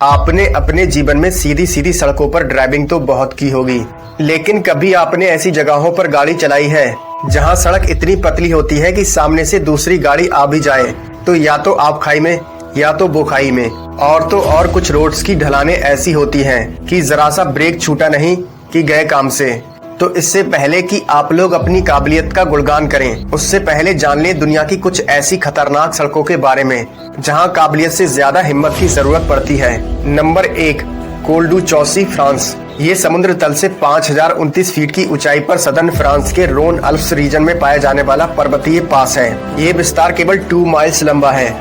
आपने अपने जीवन में सीधी सीधी सड़कों पर ड्राइविंग तो बहुत की होगी, लेकिन कभी आपने ऐसी जगहों पर गाड़ी चलाई है जहां सड़क इतनी पतली होती है कि सामने से दूसरी गाड़ी आ भी जाए तो या तो आप खाई में या तो वो खाई में। और तो और कुछ रोड्स की ढलानें ऐसी होती हैं कि जरा सा ब्रेक छूटा नहीं कि गए काम से। तो इससे पहले कि आप लोग अपनी काबिलियत का गुणगान करें, उससे पहले जान लें दुनिया की कुछ ऐसी खतरनाक सड़कों के बारे में जहां काबिलियत से ज्यादा हिम्मत की जरूरत पड़ती है। Number 1, Col du Chaussy, France. ये समुद्र तल से 5029 फीट की ऊंचाई पर सदर्न फ्रांस के रोन अल्प्स रीजन में पाया जाने वाला पर्वतीय पास है। ये विस्तार केवल 2 माइल्स लंबा है,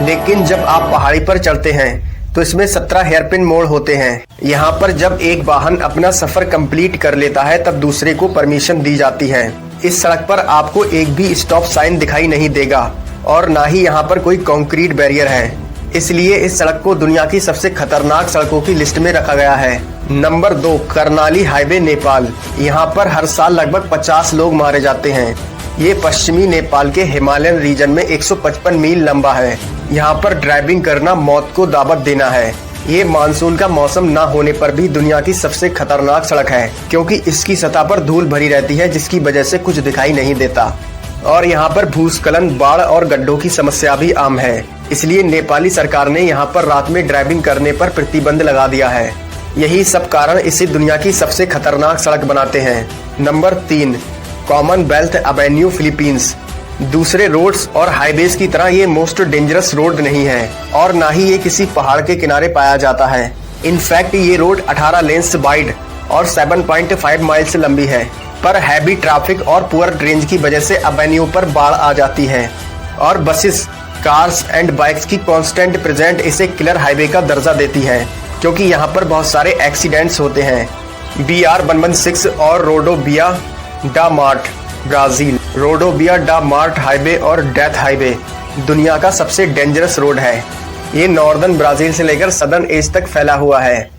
लेकिन जब आप पहाड़ी पर चढ़ते हैं तो इसमें 17 हेयरपिन मोड़ होते हैं। यहाँ पर जब एक वाहन अपना सफर कंप्लीट कर लेता है तब दूसरे को परमिशन दी जाती है। इस सड़क पर आपको एक भी स्टॉप साइन दिखाई नहीं देगा और ना ही यहाँ पर कोई कंक्रीट बैरियर है, इसलिए इस सड़क को दुनिया की सबसे खतरनाक सड़कों की लिस्ट में रखा गया है। Number 2, Karnali highway, Nepal. यहाँ पर हर साल लगभग 50 लोग मारे जाते हैं। ये पश्चिमी नेपाल के हिमालयन रीजन में 155 मील लंबा है। यहाँ पर ड्राइविंग करना मौत को दावत देना है। ये मानसून का मौसम ना होने पर भी दुनिया की सबसे खतरनाक सड़क है, क्योंकि इसकी सतह पर धूल भरी रहती है जिसकी वजह से कुछ दिखाई नहीं देता। और यहाँ पर भूस्खलन, बाढ़ और गड्ढों की समस्या भी आम है, इसलिए नेपाली सरकार ने यहाँ पर रात में ड्राइविंग करने पर प्रतिबंध लगा दिया है। यही सब कारण इसे दुनिया की सबसे खतरनाक सड़क बनाते हैं। Number 3, Commonwealth Avenue, Philippines. दूसरे रोड्स और हाईवेज की तरह ये मोस्ट डेंजरस रोड नहीं है और ना ही ये किसी पहाड़ के किनारे पाया जाता है। इनफैक्ट ये रोड 18 लेन्स वाइड और 7.5 माइल्स लंबी है, पर हैवी ट्रैफिक और पुअर रेंज की वजह से एवेन्यू पर बाढ़ आ जाती है और बसेस, कार्स एंड बाइक्स की कांस्टेंट प्रेजेंट इसे किलर हाईवे का दर्जा देती है, क्योंकि यहाँ पर बहुत सारे एक्सीडेंट्स होते हैं। BR 116 और रोडोविया da mart, Brazil. Rodovia da Morte highway और डेथ हाईवे दुनिया का सबसे डेंजरस रोड है। ये नॉर्दर्न ब्राजील से लेकर सदर्न एज तक फैला हुआ है।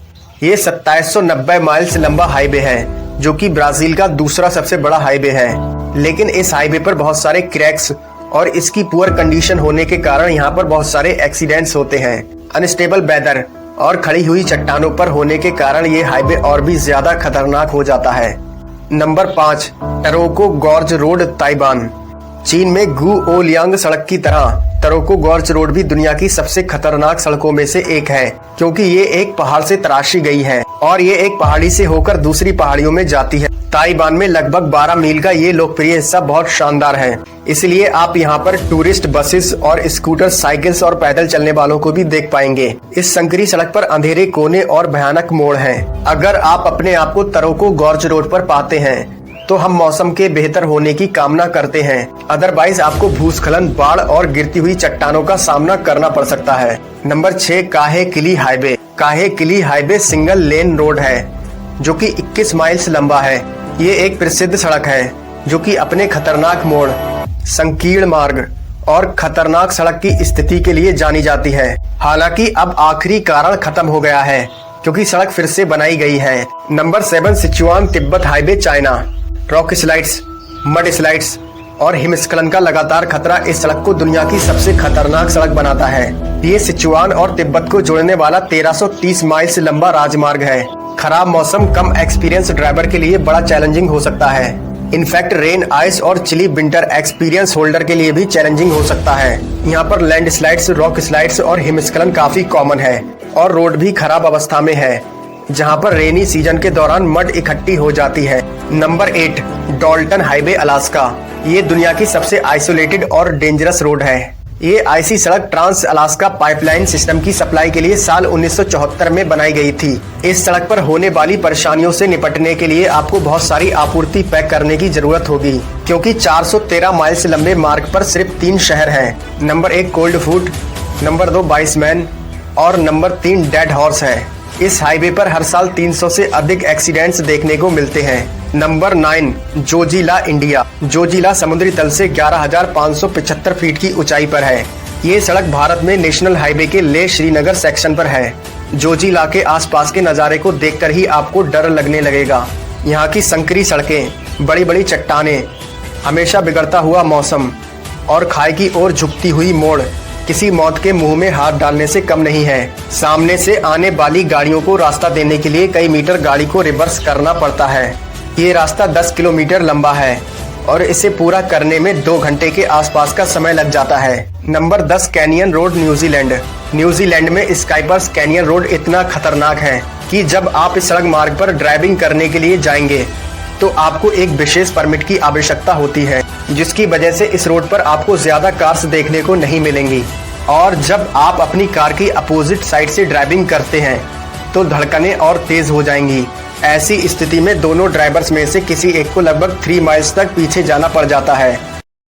ये 2790 माइल्स लंबा हाईवे है, जो कि ब्राजील का दूसरा सबसे बड़ा हाईवे है। लेकिन इस हाईवे पर बहुत सारे क्रैक्स और इसकी पुअर कंडीशन होने के कारण यहाँ पर बहुत सारे एक्सीडेंट्स होते हैं। अनस्टेबल वेदर और खड़ी हुई चट्टानों पर होने के कारण ये हाईवे और भी ज्यादा खतरनाक हो जाता है। Number 5, Taroko Gorge road, Taiwan. चीन में गुओलियांग सड़क की तरह टरोको गॉर्ज रोड भी दुनिया की सबसे खतरनाक सड़कों में से एक है, क्योंकि ये एक पहाड़ से तराशी गई है और ये एक पहाड़ी से होकर दूसरी पहाड़ियों में जाती है। ताइवान में लगभग 12 मील का ये लोकप्रिय हिस्सा बहुत शानदार है, इसलिए आप यहाँ पर टूरिस्ट बसेस और स्कूटर, साइकिल्स और पैदल चलने वालों को भी देख पाएंगे। इस संकरी सड़क पर अंधेरे कोने और भयानक मोड़ हैं। अगर आप अपने आप को टरोको गॉर्ज रोड पर पाते हैं तो हम मौसम के बेहतर होने की कामना करते हैं, अदरवाइज आपको भूस्खलन, बाढ़ और गिरती हुई चट्टानों का सामना करना पड़ सकता है। नंबर 6, काहे किली हाईवे। काहे किली हाईवे सिंगल लेन रोड है जो कि 21 माइल्स लंबा है। ये एक प्रसिद्ध सड़क है जो कि अपने खतरनाक मोड़, संकीर्ण मार्ग और खतरनाक सड़क की स्थिति के लिए जानी जाती है। हालांकि अब आखिरी कारण खत्म हो गया है क्योंकि सड़क फिर से बनाई गई है। Number 7, Sichuan Tibet highway, China. Rock slides, mud slides और हिमस्खलन का लगातार खतरा इस सड़क को दुनिया की सबसे खतरनाक सड़क बनाता है। ये सिचुआन और तिब्बत को जोड़ने वाला 1330 माइल्स लंबा राजमार्ग है। खराब मौसम, कम एक्सपीरियंस ड्राइवर के लिए बड़ा चैलेंजिंग हो सकता है। इनफैक्ट रेन, आइस और चिली विंटर एक्सपीरियंस होल्डर के लिए भी चैलेंजिंग हो सकता है। यहाँ पर लैंड स्लाइड्स, रॉक स्लाइड्स और हिमस्खलन काफी कॉमन है और रोड भी खराब अवस्था में है, जहाँ पर रेनी सीजन के दौरान मड इकट्ठी हो जाती है। Number 8, Dalton highway, Alaska. ये दुनिया की सबसे आइसोलेटेड और डेंजरस रोड है। ये आईसी सड़क ट्रांस अलास्का पाइपलाइन सिस्टम की सप्लाई के लिए साल 1974 में बनाई गई थी। इस सड़क पर होने वाली परेशानियों से निपटने के लिए आपको बहुत सारी आपूर्ति पैक करने की जरूरत होगी, क्योंकि 413 माइल्स लंबे मार्ग पर सिर्फ 3 शहर हैं। नंबर 1, कोल्ड फूट। नंबर 2, बाइसमैन और नंबर 3, डेड हॉर्स है। इस हाईवे पर हर साल 300 से अधिक एक्सीडेंट्स देखने को मिलते हैं। Number 9, Zoji La, India. जोजिला समुद्री तल से 11,575 फीट की ऊंचाई पर है। ये सड़क भारत में नेशनल हाईवे के लेह श्रीनगर सेक्शन पर है। जोजिला के आसपास के नज़ारे को देखकर ही आपको डर लगने लगेगा। यहाँ की संकरी सड़कें, बड़ी बड़ी चट्टानें, हमेशा बिगड़ता हुआ मौसम और खाई की ओर झुकती हुई मोड़ किसी मौत के मुंह में हाथ डालने से कम नहीं है। सामने से आने वाली गाड़ियों को रास्ता देने के लिए कई मीटर गाड़ी को रिवर्स करना पड़ता है। ये रास्ता 10 किलोमीटर लंबा है और इसे पूरा करने में 2 घंटे के आसपास का समय लग जाता है। Number 10, canyon road, New Zealand. New Zealand में स्काइपर्स कैनियन रोड इतना खतरनाक है कि जब आप इस सड़क मार्ग पर ड्राइविंग करने के लिए जाएंगे तो आपको एक विशेष परमिट की आवश्यकता होती है, जिसकी वजह से इस रोड पर आपको ज्यादा कार्स देखने को नहीं मिलेंगी। और जब आप अपनी कार की अपोजिट साइड से ड्राइविंग करते हैं तो धड़कनें और तेज हो जाएंगी। ऐसी स्थिति में दोनों ड्राइवर्स में से किसी एक को लगभग 3 माइल्स तक पीछे जाना पड़ जाता है।